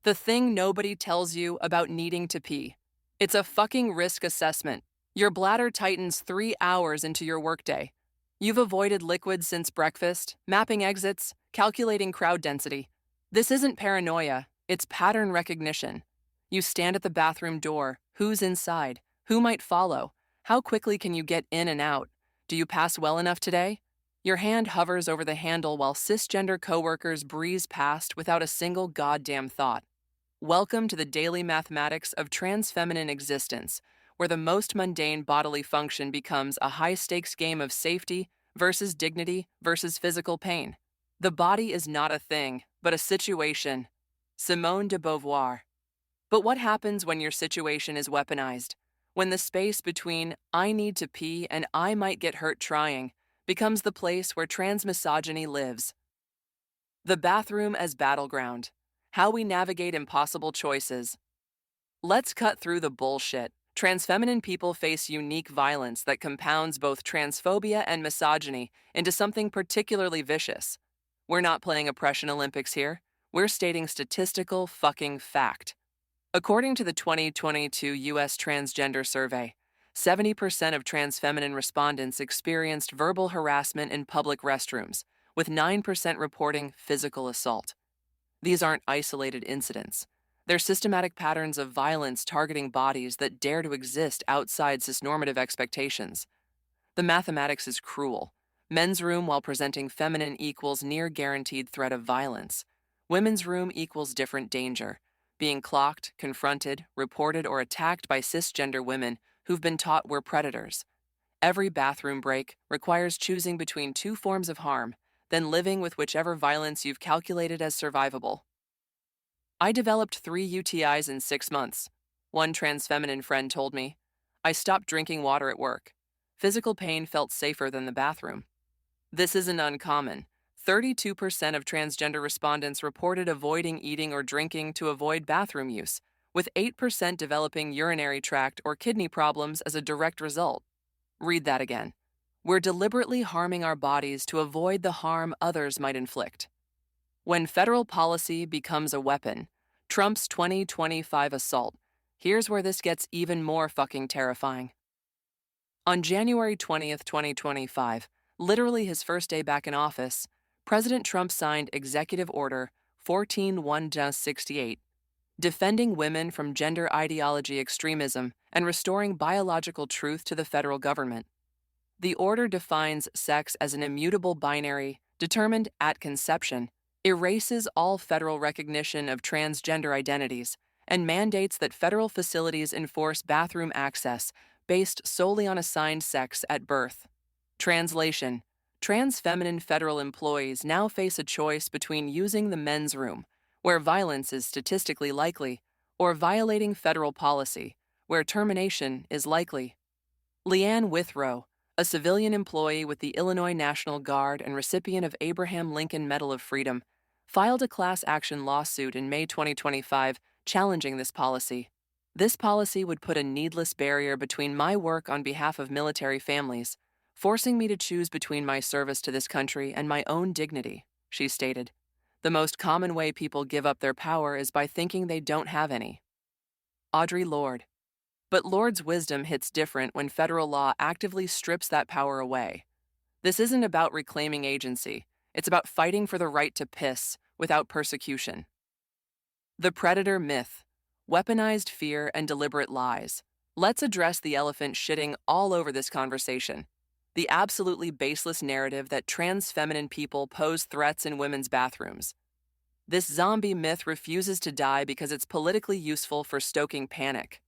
The thing nobody tells you about needing to pee. It's a fucking risk assessment. Your bladder tightens 3 hours into your workday. You've avoided liquids since breakfast, mapping exits, calculating crowd density. This isn't paranoia, it's pattern recognition. You stand at the bathroom door. Who's inside? Who might follow? How quickly can you get in and out? Do you pass well enough today? Your hand hovers over the handle while cisgender coworkers breeze past without a single goddamn thought. Welcome to the daily mathematics of transfeminine existence, where the most mundane bodily function becomes a high-stakes game of safety versus dignity versus physical pain. The body is not a thing, but a situation. Simone de Beauvoir. But what happens when your situation is weaponized? When the space between "I need to pee" and "I might get hurt trying" becomes the place where transmisogyny lives. The bathroom as battleground. How we navigate impossible choices. Let's cut through the bullshit. Transfeminine people face unique violence that compounds both transphobia and misogyny into something particularly vicious. We're not playing oppression Olympics here. We're stating statistical fucking fact. According to the 2022 U.S. Transgender Survey, 70% of transfeminine respondents experienced verbal harassment in public restrooms, with 9% reporting physical assault. These aren't isolated incidents. They're systematic patterns of violence targeting bodies that dare to exist outside cisnormative expectations. The mathematics is cruel. Men's room while presenting feminine equals near guaranteed threat of violence. Women's room equals different danger, being clocked, confronted, reported, or attacked by cisgender women who've been taught we're predators. Every bathroom break requires choosing between two forms of harm, then living with whichever violence you've calculated as survivable. I developed 3 UTIs in 6 months. One transfeminine friend told me. I stopped drinking water at work. Physical pain felt safer than the bathroom. This isn't uncommon. 32% of transgender respondents reported avoiding eating or drinking to avoid bathroom use, with 8% developing urinary tract or kidney problems as a direct result. Read that again. We're deliberately harming our bodies to avoid the harm others might inflict. When federal policy becomes a weapon, Trump's 2025 assault, here's where this gets even more fucking terrifying. On January 20th, 2025, literally his first day back in office, President Trump signed Executive Order 14-1-68, defending women from gender ideology extremism and restoring biological truth to the federal government. The order defines sex as an immutable binary determined at conception, erases all federal recognition of transgender identities, and mandates that federal facilities enforce bathroom access based solely on assigned sex at birth. Translation: transfeminine federal employees now face a choice between using the men's room, where violence is statistically likely, or violating federal policy, where termination is likely. Leanne Withrow, a civilian employee with the Illinois National Guard and recipient of Abraham Lincoln Medal of Freedom, filed a class action lawsuit in May 2025 challenging this policy. This policy would put a needless barrier between my work on behalf of military families, forcing me to choose between my service to this country and my own dignity, she stated. The most common way people give up their power is by thinking they don't have any. Audre Lorde. But Lorde's wisdom hits different when federal law actively strips that power away. This isn't about reclaiming agency. It's about fighting for the right to piss without persecution. The predator myth. Weaponized fear and deliberate lies. Let's address the elephant shitting all over this conversation. The absolutely baseless narrative that transfeminine people pose threats in women's bathrooms. This zombie myth refuses to die because it's politically useful for stoking panic.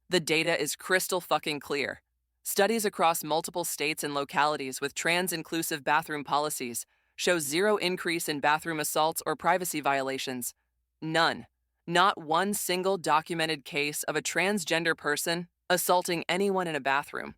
The data is crystal fucking clear. Studies across multiple states and localities with trans-inclusive bathroom policies show zero increase in bathroom assaults or privacy violations. None. Not one single documented case of a transgender person assaulting anyone in a bathroom.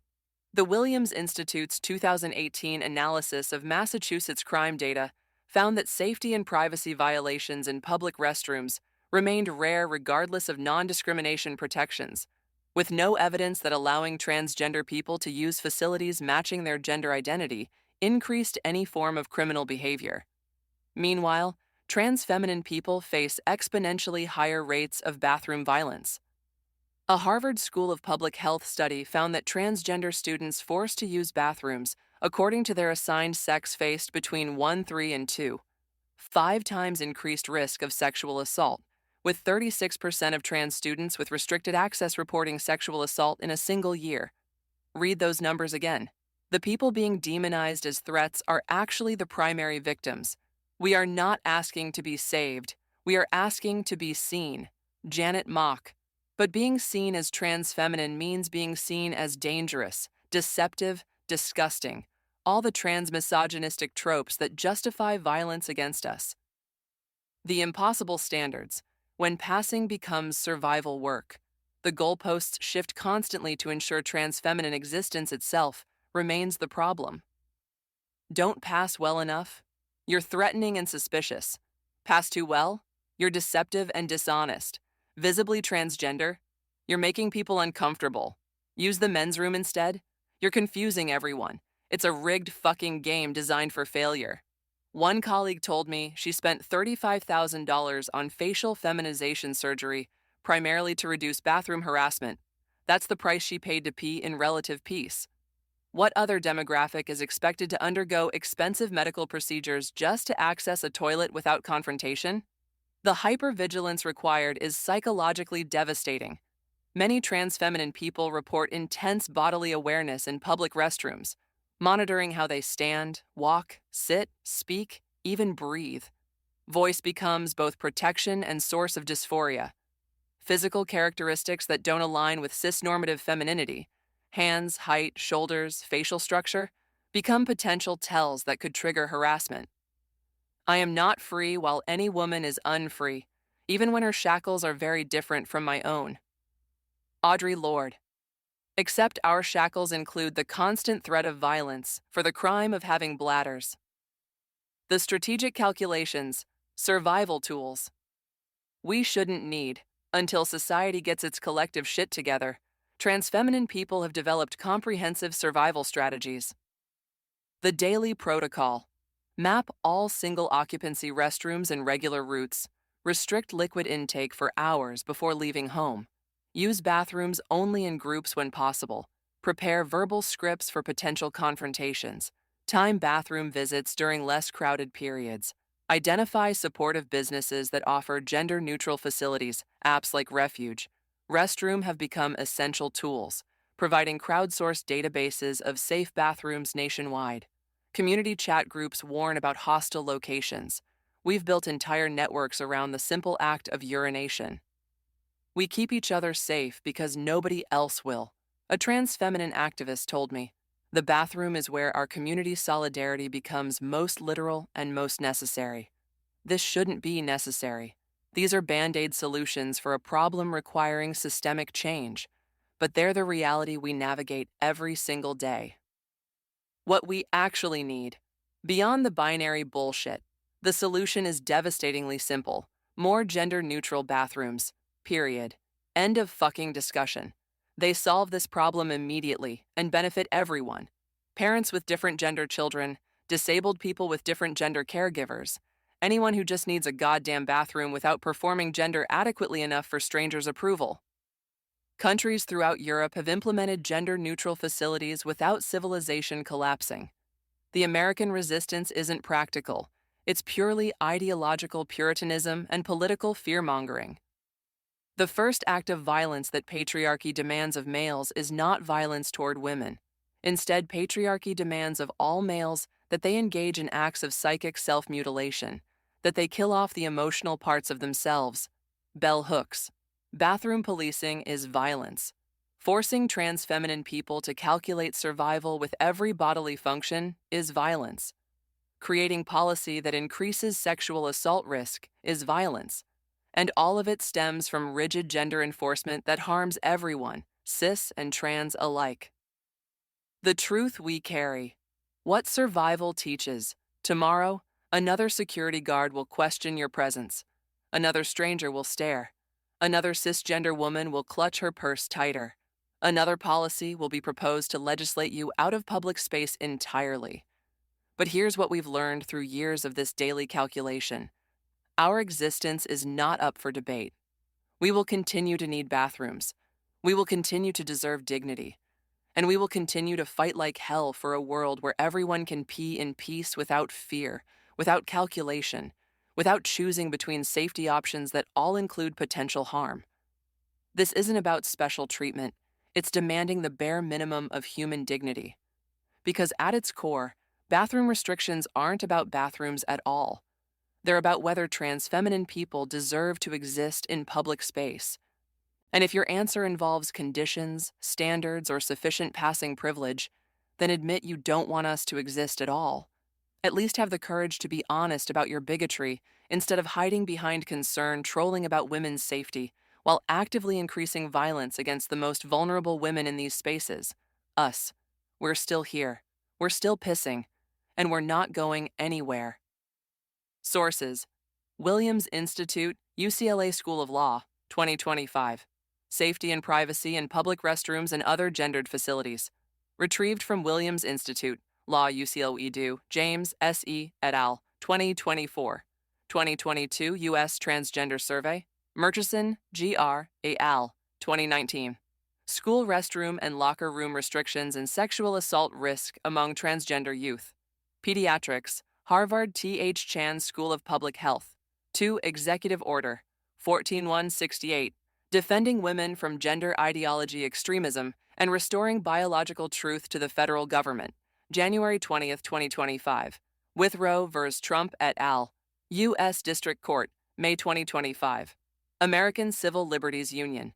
The Williams Institute's 2018 analysis of Massachusetts crime data found that safety and privacy violations in public restrooms remained rare regardless of non-discrimination protections, with no evidence that allowing transgender people to use facilities matching their gender identity increased any form of criminal behavior. Meanwhile, Transfeminine people face exponentially higher rates of bathroom violence. A Harvard School of Public Health study found that transgender students forced to use bathrooms, according to their assigned sex, faced between 1, 3, and 2, 5 times increased risk of sexual assault, with 36% of trans students with restricted access reporting sexual assault in a single year. Read those numbers again. The people being demonized as threats are actually the primary victims. We are not asking to be saved. We are asking to be seen. Janet Mock. But being seen as transfeminine means being seen as dangerous, deceptive, disgusting, all the trans misogynistic tropes that justify violence against us. The impossible standards. When passing becomes survival work, the goalposts shift constantly to ensure transfeminine existence itself remains the problem. Don't pass well enough? You're threatening and suspicious. Pass too well? You're deceptive and dishonest. Visibly transgender? You're making people uncomfortable. Use the men's room instead? You're confusing everyone. It's a rigged fucking game designed for failure. One colleague told me she spent $35,000 on facial feminization surgery, primarily to reduce bathroom harassment. That's the price she paid to pee in relative peace. What other demographic is expected to undergo expensive medical procedures just to access a toilet without confrontation? The hypervigilance required is psychologically devastating. Many transfeminine people report intense bodily awareness in public restrooms, monitoring how they stand, walk, sit, speak, even breathe. Voice becomes both protection and source of dysphoria. Physical characteristics that don't align with cis-normative femininity, hands, height, shoulders, facial structure, become potential tells that could trigger harassment. I am not free while any woman is unfree, even when her shackles are very different from my own. Audre Lorde. Except our shackles include the constant threat of violence for the crime of having bladders. The strategic calculations, survival tools. We shouldn't need, until society gets its collective shit together, transfeminine people have developed comprehensive survival strategies. The daily protocol. Map all single-occupancy restrooms and regular routes. Restrict liquid intake for hours before leaving home. Use bathrooms only in groups when possible. Prepare verbal scripts for potential confrontations. Time bathroom visits during less crowded periods. Identify supportive businesses that offer gender-neutral facilities, apps like Refuge. Restroom have become essential tools, providing crowdsourced databases of safe bathrooms nationwide. Community chat groups warn about hostile locations. We've built entire networks around the simple act of urination. We keep each other safe because nobody else will. A trans feminine activist told me, the bathroom is where our community solidarity becomes most literal and most necessary. This shouldn't be necessary. These are band-aid solutions for a problem requiring systemic change, but they're the reality we navigate every single day. What we actually need, beyond the binary bullshit, the solution is devastatingly simple. More gender-neutral bathrooms. Period. End of fucking discussion. They solve this problem immediately and benefit everyone. Parents with different gender children, disabled people with different gender caregivers, anyone who just needs a goddamn bathroom without performing gender adequately enough for strangers' approval. Countries throughout Europe have implemented gender-neutral facilities without civilization collapsing. The American resistance isn't practical. It's purely ideological puritanism and political fear-mongering. The first act of violence that patriarchy demands of males is not violence toward women. Instead, patriarchy demands of all males that they engage in acts of psychic self-mutilation, that they kill off the emotional parts of themselves. Bell Hooks. Bathroom policing is violence. Forcing trans feminine people to calculate survival with every bodily function is violence. Creating policy that increases sexual assault risk is violence. And all of it stems from rigid gender enforcement that harms everyone, cis and trans alike. The truth we carry. What survival teaches. Tomorrow, another security guard will question your presence. Another stranger will stare. Another cisgender woman will clutch her purse tighter. Another policy will be proposed to legislate you out of public space entirely. But here's what we've learned through years of this daily calculation. Our existence is not up for debate. We will continue to need bathrooms. We will continue to deserve dignity. And we will continue to fight like hell for a world where everyone can pee in peace without fear, without calculation, without choosing between safety options that all include potential harm. This isn't about special treatment. It's demanding the bare minimum of human dignity. Because at its core, bathroom restrictions aren't about bathrooms at all. They're about whether transfeminine people deserve to exist in public space. And if your answer involves conditions, standards, or sufficient passing privilege, then admit you don't want us to exist at all. At least have the courage to be honest about your bigotry instead of hiding behind concern trolling about women's safety while actively increasing violence against the most vulnerable women in these spaces. Us. We're still here. We're still pissing. And we're not going anywhere. Sources: Williams Institute, UCLA School of Law, 2025. Safety and Privacy in Public Restrooms and Other Gendered Facilities. Retrieved from Williams Institute, Law UCLA Edu, James S.E. et al., 2024. 2022 U.S. Transgender Survey, Murchison, G.R. et al., 2019. School restroom and locker room restrictions and sexual assault risk among transgender youth. Pediatrics, Harvard T.H. Chan School of Public Health. 2 Executive Order, 14168, Defending Women from Gender Ideology Extremism and Restoring Biological Truth to the Federal Government, January 20, 2025. Withrow v. Trump et al., U.S. District Court, May 2025. American Civil Liberties Union.